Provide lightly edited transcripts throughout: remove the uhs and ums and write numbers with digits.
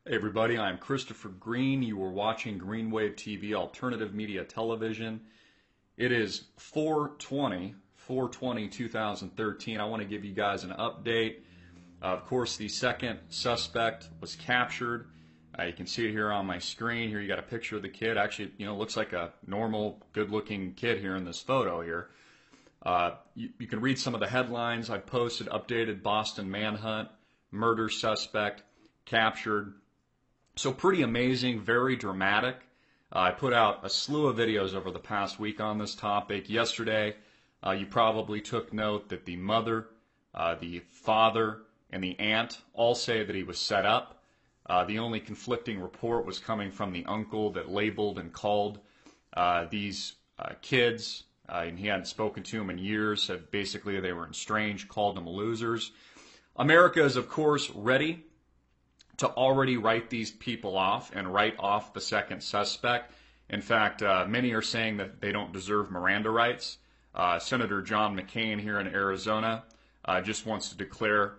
Hey everybody, I'm Christopher Green. You are watching Greenwave TV, alternative media television. It is 4/20/2013. I want to give you guys an update. Of course, the second suspect was captured. You can see it here on my screen. Here you got a picture of the kid. Actually, looks like a normal, good-looking kid here in this photo here. You can read some of the headlines I posted. Updated Boston manhunt, murder suspect captured. So pretty amazing, very dramatic. I put out a slew of videos over the past week on this topic. Yesterday, you probably took note that the mother, the father, and the aunt all say that he was set up. The only conflicting report was coming from the uncle that labeled and called these kids, and he hadn't spoken to them in years, said basically they were estranged, called them losers. America is, of course, ready to already write these people off and write off the second suspect. In fact, many are saying that they don't deserve Miranda rights. Senator John McCain here in Arizona just wants to declare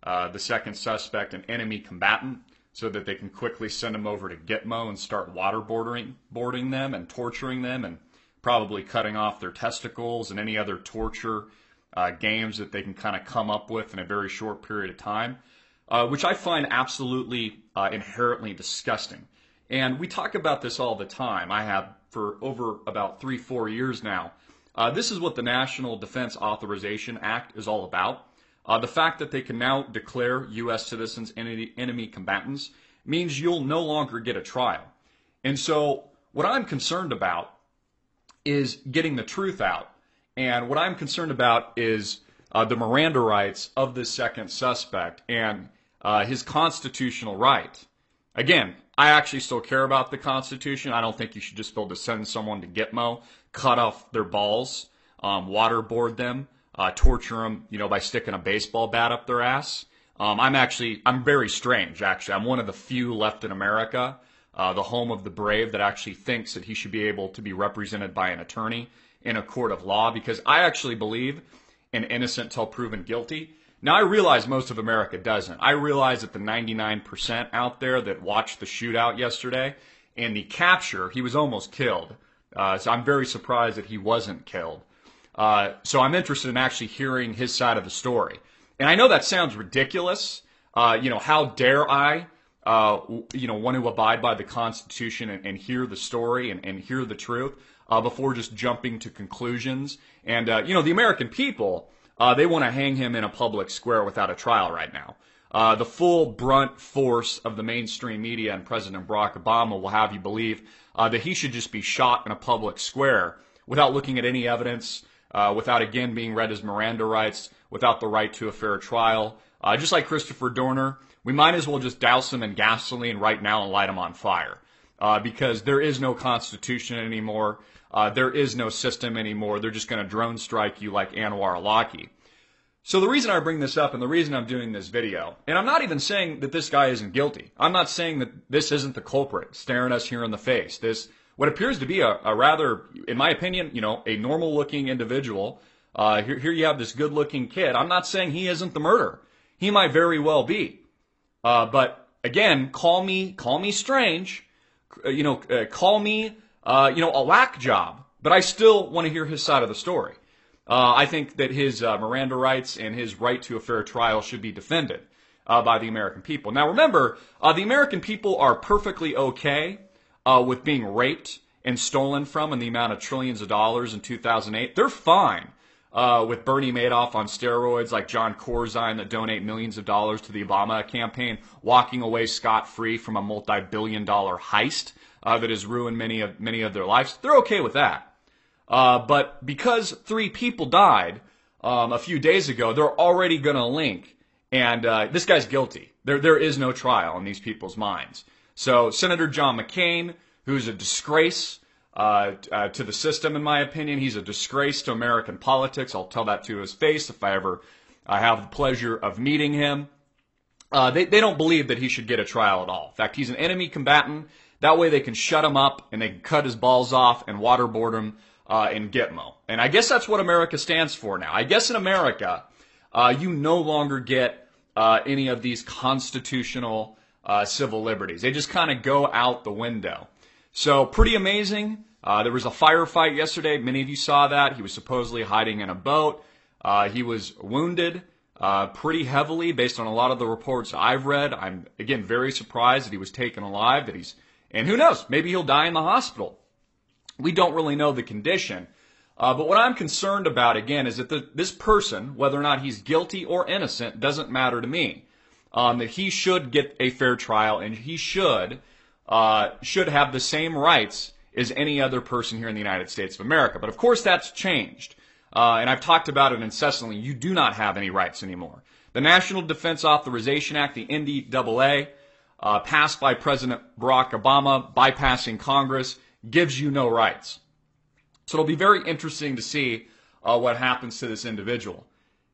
the second suspect an enemy combatant so that they can quickly send him over to Gitmo and start waterboarding them and torturing them and probably cutting off their testicles and any other torture games that they can kind of come up with in a very short period of time. Which I find absolutely inherently disgusting. And we talk about this all the time. I have for over about 3-4 years now. This is what the National Defense Authorization Act is all about. The fact that they can now declare U.S. citizens enemy combatants means you'll no longer get a trial. And so what I'm concerned about is getting the truth out. And what I'm concerned about is the Miranda rights of this second suspect and his constitutional right. Again, I actually still care about the Constitution. I don't think you should just be able to send someone to Gitmo, cut off their balls, waterboard them, torture them, by sticking a baseball bat up their ass. I'm very strange, actually. I'm one of the few left in America, the home of the brave, that actually thinks that he should be able to be represented by an attorney in a court of law, because I actually believe in innocent till proven guilty. Now, I realize most of America doesn't. I realize that the 99% out there that watched the shootout yesterday and the capture, he was almost killed. So I'm very surprised that he wasn't killed. So I'm interested in actually hearing his side of the story. And I know that sounds ridiculous. How dare I, want to abide by the Constitution and hear the story and hear the truth before just jumping to conclusions. And, the American people, they want to hang him in a public square without a trial right now. The full brunt force of the mainstream media and President Barack Obama will have you believe that he should just be shot in a public square without looking at any evidence, without again being read as Miranda rights, without the right to a fair trial. Just like Christopher Dorner, we might as well just douse him in gasoline right now and light him on fire. Because there is no Constitution anymore. There is no system anymore. They're just going to drone strike you like Anwar Awlaki. So the reason I bring this up and the reason I'm doing this video, and I'm not even saying that this guy isn't guilty. I'm not saying that this isn't the culprit staring us here in the face. This, what appears to be a rather, in my opinion, a normal looking individual. Here you have this good looking kid. I'm not saying he isn't the murderer. He might very well be. But again, call me strange. Call me, a whack job, but I still want to hear his side of the story. I think that his Miranda rights and his right to a fair trial should be defended by the American people. Now remember, the American people are perfectly okay with being raped and stolen from in the amount of trillions of dollars in 2008. They're fine with Bernie Madoff on steroids, like John Corzine that donate millions of dollars to the Obama campaign, walking away scot-free from a multi-billion-dollar heist that has ruined many of their lives. They're okay with that. But because 3 people died a few days ago, they're already going to link. And this guy's guilty. There is no trial in these people's minds. So Senator John McCain, who's a disgrace to the system, in my opinion, he's a disgrace to American politics. I'll tell that to his face if I ever have the pleasure of meeting him. They don't believe that he should get a trial at all. In fact, he's an enemy combatant. That way they can shut him up and they can cut his balls off and waterboard him in Gitmo. And I guess that's what America stands for now. I guess in America, you no longer get any of these constitutional civil liberties. They just kind of go out the window. So pretty amazing. There was a firefight yesterday. Many of you saw that. He was supposedly hiding in a boat. He was wounded pretty heavily based on a lot of the reports I've read. I'm, again, very surprised that he was taken alive, and who knows, maybe he'll die in the hospital. We don't really know the condition. But what I'm concerned about, again, is that this person, whether or not he's guilty or innocent, doesn't matter to me. That he should get a fair trial, and he should have the same rights as any other person here in the United States of America. But of course that's changed. And I've talked about it incessantly. You do not have any rights anymore. The National Defense Authorization Act, the NDAA, passed by President Barack Obama, bypassing Congress, gives you no rights. So it'll be very interesting to see what happens to this individual.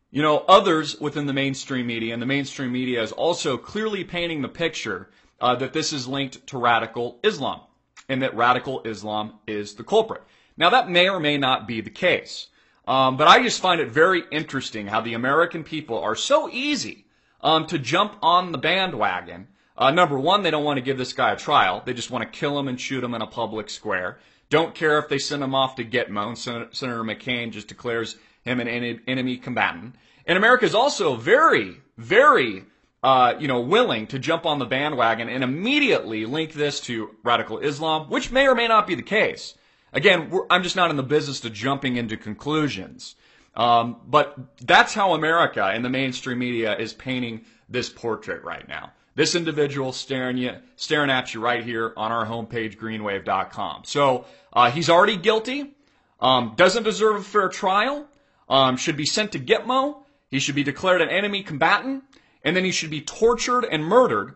You know, others within the mainstream media, and the mainstream media is also clearly painting the picture that this is linked to radical Islam, and that radical Islam is the culprit. Now, that may or may not be the case. But I just find it very interesting how the American people are so easy to jump on the bandwagon. Number one, they don't want to give this guy a trial. They just want to kill him and shoot him in a public square. Don't care if they send him off to Gitmo, and Senator McCain just declares him an enemy combatant. And America is also very, very willing to jump on the bandwagon and immediately link this to radical Islam, which may or may not be the case. Again, I'm just not in the business of jumping into conclusions. But that's how America and the mainstream media is painting this portrait right now. This individual staring at you right here on our homepage, greenwave.com. So he's already guilty, doesn't deserve a fair trial, should be sent to Gitmo, he should be declared an enemy combatant, and then he should be tortured and murdered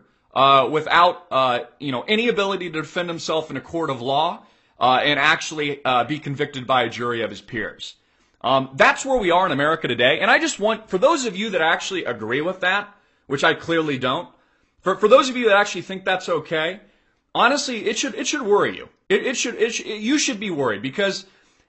without any ability to defend himself in a court of law. And actually be convicted by a jury of his peers. That's where we are in America today. And I just want, for those of you that actually agree with that, which I clearly don't, for those of you that actually think that's okay, honestly, it should worry you. You should be worried, because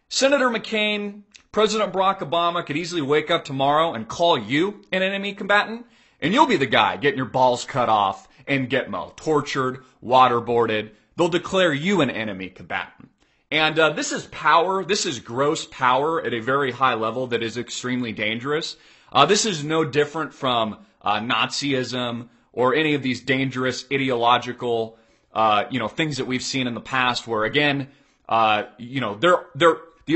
Senator McCain, President Barack Obama could easily wake up tomorrow and call you an enemy combatant, and you'll be the guy getting your balls cut off in Gitmo, tortured, waterboarded. They'll declare you an enemy combatant. And this is power. This is gross power at a very high level that is extremely dangerous. This is no different from Nazism or any of these dangerous ideological, things that we've seen in the past where, again, the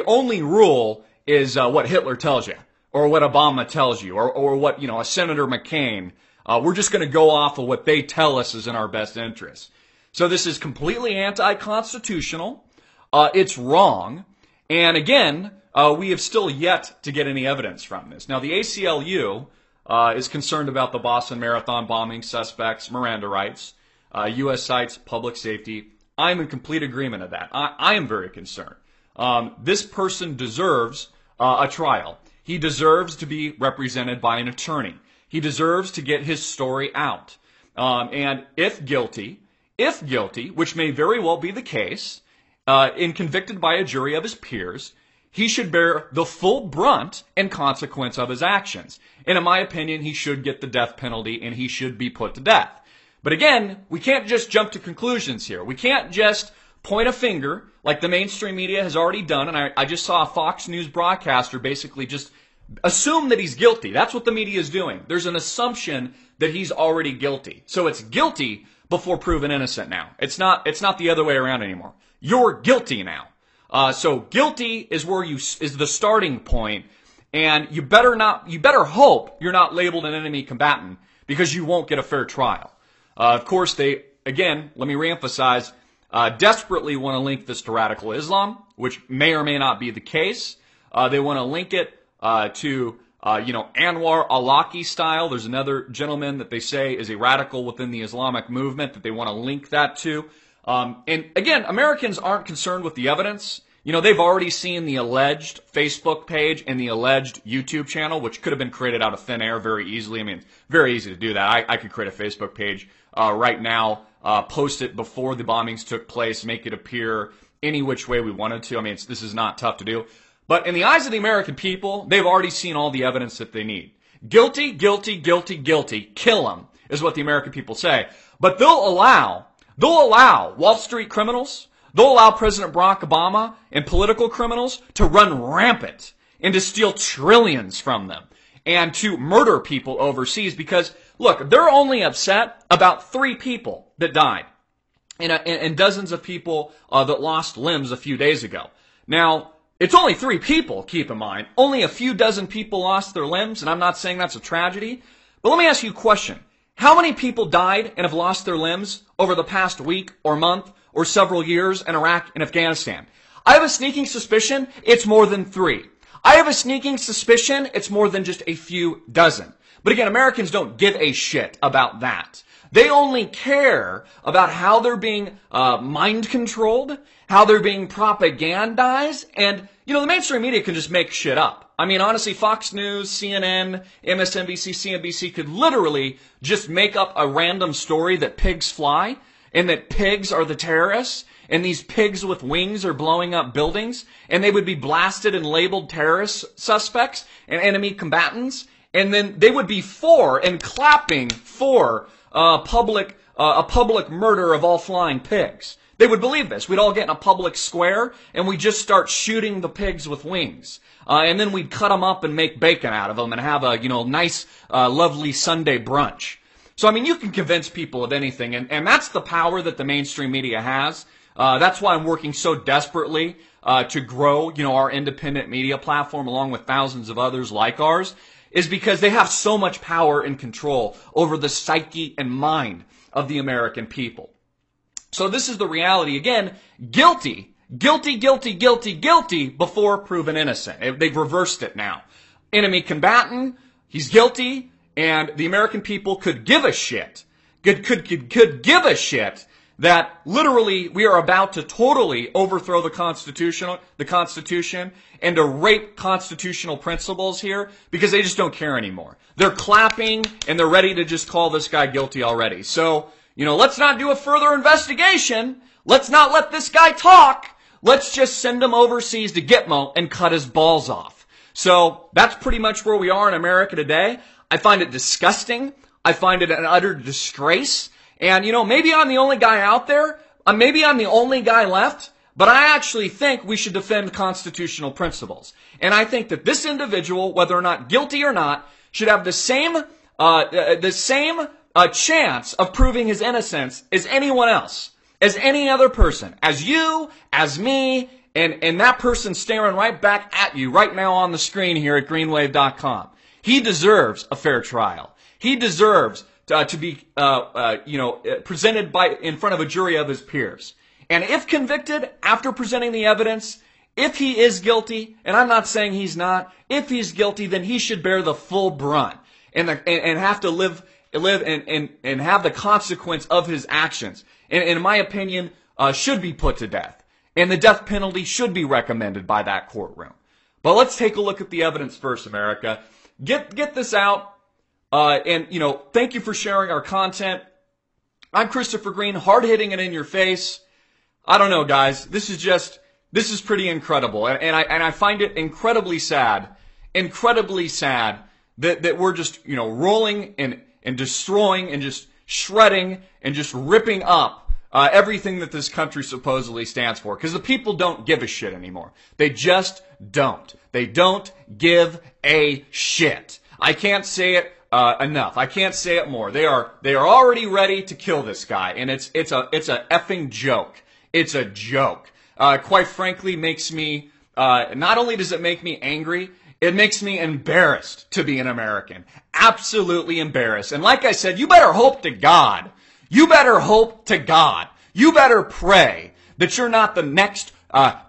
only rule is what Hitler tells you or what Obama tells you or what, a Senator McCain. We're just going to go off of what they tell us is in our best interest. So this is completely anti-constitutional. It's wrong. And again, we have still yet to get any evidence from this. Now, the ACLU is concerned about the Boston Marathon bombing suspects, Miranda rights, U.S. sites, public safety. I'm in complete agreement of that. I am very concerned. This person deserves a trial. He deserves to be represented by an attorney. He deserves to get his story out. And if guilty, which may very well be the case, and convicted by a jury of his peers, he should bear the full brunt and consequence of his actions. And in my opinion, he should get the death penalty and he should be put to death. But again, we can't just jump to conclusions here. We can't just point a finger like the mainstream media has already done. And I just saw a Fox News broadcaster basically just assume that he's guilty. That's what the media is doing. There's an assumption that he's already guilty. So it's guilty before proven innocent now. It's not the other way around anymore. You're guilty now. So guilty is is the starting point, and you better hope you're not labeled an enemy combatant, because you won't get a fair trial. Of course, let me reemphasize, desperately want to link this to radical Islam, which may or may not be the case. They want to link it to Anwar al-Awlaki style. There's another gentleman that they say is a radical within the Islamic movement that they want to link that to. And again, Americans aren't concerned with the evidence. They've already seen the alleged Facebook page and the alleged YouTube channel, which could have been created out of thin air very easily. I mean, it's very easy to do that. I could create a Facebook page right now, post it before the bombings took place, make it appear any which way we wanted to. I mean, this is not tough to do. But in the eyes of the American people, they've already seen all the evidence that they need. Guilty, guilty, guilty, guilty. Kill him. is what the American people say. But they'll allow Wall Street criminals, they'll allow President Barack Obama and political criminals to run rampant and to steal trillions from them and to murder people overseas because, look, they're only upset about 3 people that died and dozens of people that lost limbs a few days ago. Now, it's only 3 people, keep in mind. Only a few dozen people lost their limbs, and I'm not saying that's a tragedy. But let me ask you a question. How many people died and have lost their limbs over the past week or month or several years in Iraq and Afghanistan? I have a sneaking suspicion it's more than 3. I have a sneaking suspicion it's more than just a few dozen. But again, Americans don't give a shit about that. They only care about how they're being mind controlled, how they're being propagandized, and, you know, the mainstream media can just make shit up. I mean, honestly, Fox News, CNN, MSNBC, CNBC could literally just make up a random story that pigs fly, and that pigs are the terrorists, and these pigs with wings are blowing up buildings, and they would be blasted and labeled terrorist suspects and enemy combatants, and then they would be for and clapping for a public murder of all flying pigs. They would believe this. We'd all get in a public square and we'd just start shooting the pigs with wings. And then we'd cut them up and make bacon out of them and have a, nice, lovely Sunday brunch. So, I mean, you can convince people of anything, and that's the power that the mainstream media has. That's why I'm working so desperately to grow, our independent media platform along with thousands of others like ours, is because they have so much power and control over the psyche and mind of the American people. So this is the reality. Again, guilty before proven innocent. They've reversed it now. Enemy combatant, he's guilty, and the American people could give a shit. Could give a shit that literally we are about to totally overthrow the Constitution and to rape constitutional principles here because they just don't care anymore. They're clapping and they're ready to just call this guy guilty already. So, let's not do a further investigation. Let's not let this guy talk. Let's just send him overseas to Gitmo and cut his balls off. So that's pretty much where we are in America today. I find it disgusting. I find it an utter disgrace. And, maybe I'm the only guy out there. Maybe I'm the only guy left. But I actually think we should defend constitutional principles. And I think that this individual, whether or not guilty or not, should have the same chance of proving his innocence as anyone else, as any other person, as you, as me, and that person staring right back at you right now on the screen here at greenwave.com. He deserves a fair trial. He deserves to be, presented in front of a jury of his peers. And if convicted after presenting the evidence, if he is guilty, and I'm not saying he's not, if he's guilty, then he should bear the full brunt and have to live and have the consequence of his actions. And in my opinion, should be put to death. And the death penalty should be recommended by that courtroom. But let's take a look at the evidence first, America. Get this out. And thank you for sharing our content. I'm Christopher Green, hard-hitting it in your face. I don't know, guys. This is pretty incredible. And I find it incredibly sad that we're just, rolling and destroying and just shredding and just ripping up everything that this country supposedly stands for. Because the people don't give a shit anymore. They just don't. They don't give a shit. I can't say it enough. I can't say it more. They are already ready to kill this guy, and it's a effing joke. It's a joke. Quite frankly, makes me not only does it make me angry, it makes me embarrassed to be an American. Absolutely embarrassed. And like I said, you better hope to God. You better hope to God. You better pray that you're not the next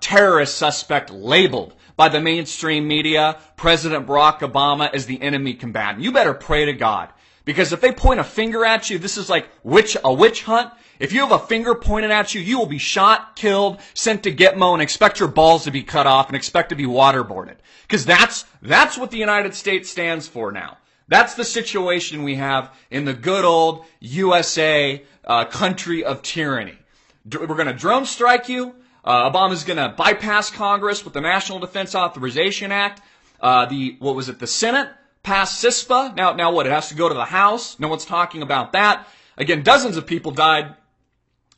terrorist suspect labeled by the mainstream media, President Barack Obama, as the enemy combatant. You better pray to God. Because if they point a finger at you, this is like a witch hunt. If you have a finger pointed at you, you will be shot, killed, sent to Gitmo, and expect your balls to be cut off and expect to be waterboarded. Because that's what the United States stands for now. That's the situation we have in the good old USA country of tyranny. We're going to drone strike you. Obama's going to bypass Congress with the National Defense Authorization Act. The Senate pass CISPA. Now what? It has to go to the House. No one's talking about that. Again, dozens of people died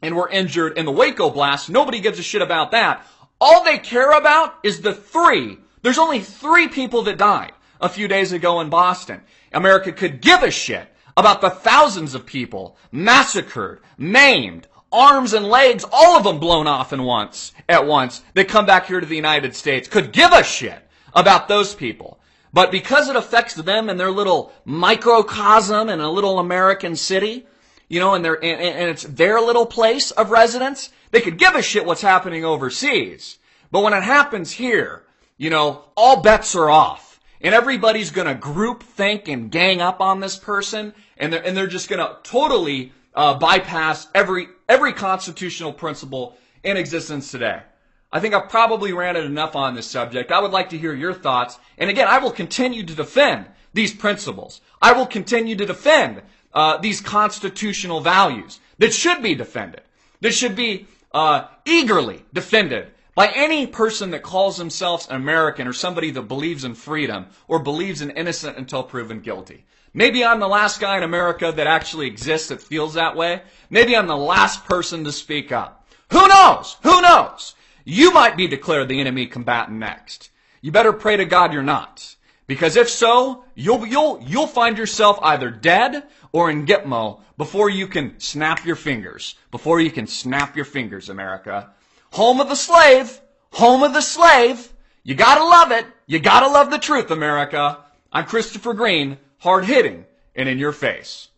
and were injured in the Waco blast. Nobody gives a shit about that. All they care about is there's only 3 people that died a few days ago in Boston. America could give a shit about the thousands of people massacred, maimed, arms and legs, all of them blown off at once, that come back here to the United States. Could give a shit about those people. But because it affects them and their little microcosm in a little American city, and it's their little place of residence, they could give a shit what's happening overseas. But when it happens here, all bets are off. And everybody's going to group think and gang up on this person, and they're just going to totally bypass every constitutional principle in existence today. I think I've probably ranted enough on this subject. I would like to hear your thoughts. And again, I will continue to defend these principles. I will continue to defend these constitutional values that should be defended, that should be eagerly defended by any person that calls themselves an American or somebody that believes in freedom or believes in innocent until proven guilty. Maybe I'm the last guy in America that actually exists that feels that way. Maybe I'm the last person to speak up. Who knows? Who knows? You might be declared the enemy combatant next. You better pray to God you're not. Because if so, you'll find yourself either dead or in Gitmo before you can snap your fingers. Before you can snap your fingers, America. Home of the slave. Home of the slave. You gotta love it. You gotta love the truth, America. I'm Christopher Green, hard-hitting and in your face.